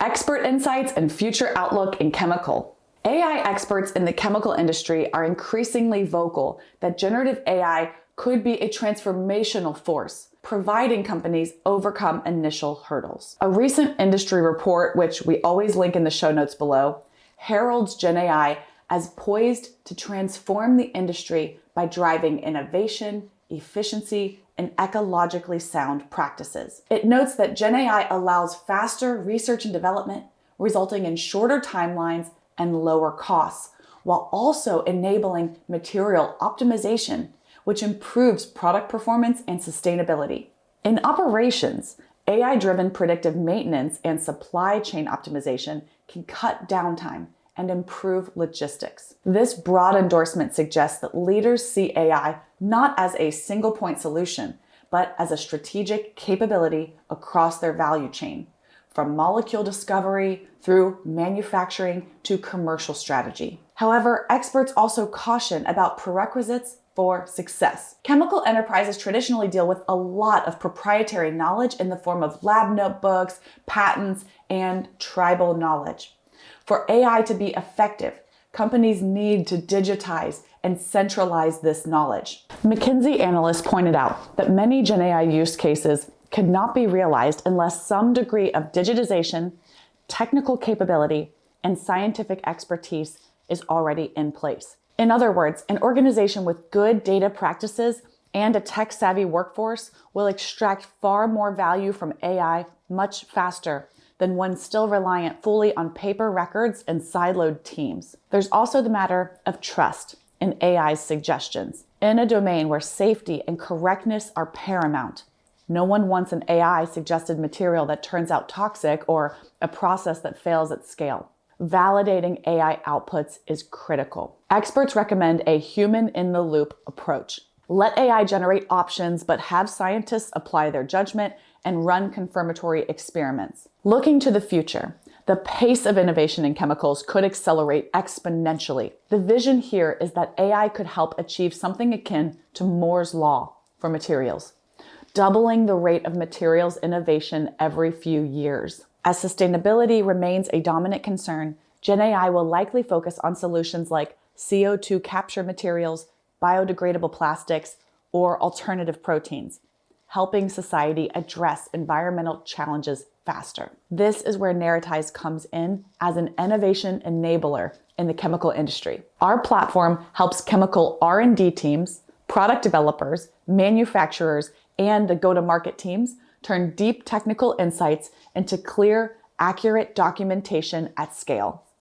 Expert insights and future outlook in chemical. AI experts in the chemical industry are increasingly vocal that generative AI could be a transformational force, providing companies overcome initial hurdles. A recent industry report, which we always link in the show notes below, heralds Gen AI as poised to transform the industry by driving innovation, efficiency, and ecologically sound practices. It notes that Gen AI allows faster research and development, resulting in shorter timelines and lower costs, while also enabling material optimization, which improves product performance and sustainability. In operations, AI-driven predictive maintenance and supply chain optimization can cut downtime and improve logistics. This broad endorsement suggests that leaders see AI not as a single point solution, but as a strategic capability across their value chain, from molecule discovery through manufacturing to commercial strategy. However, experts also caution about prerequisites for success. Chemical enterprises traditionally deal with a lot of proprietary knowledge in the form of lab notebooks, patents, and tribal knowledge. For AI to be effective, companies need to digitize and centralize this knowledge. McKinsey analysts pointed out that many Gen AI use cases could not be realized unless some degree of digitization, technical capability, and scientific expertise is already in place. In other words, an organization with good data practices and a tech-savvy workforce will extract far more value from AI much faster than one still reliant fully on paper records and siloed teams. There's also the matter of trust in AI's suggestions. In a domain where safety and correctness are paramount, no one wants an AI-suggested material that turns out toxic or a process that fails at scale. Validating AI outputs is critical. Experts recommend a human-in-the-loop approach. Let AI generate options, but have scientists apply their judgment and run confirmatory experiments. Looking to the future, the pace of innovation in chemicals could accelerate exponentially. The vision here is that AI could help achieve something akin to Moore's law for materials, doubling the rate of materials innovation every few years. As sustainability remains a dominant concern, Gen AI will likely focus on solutions like CO2 capture materials, biodegradable plastics, or alternative proteins, helping society address environmental challenges faster. This is where Narratize comes in as an innovation enabler in the chemical industry. Our platform helps chemical R&D teams, product developers, manufacturers, and the go-to-market teams turn deep technical insights into clear, accurate documentation at scale.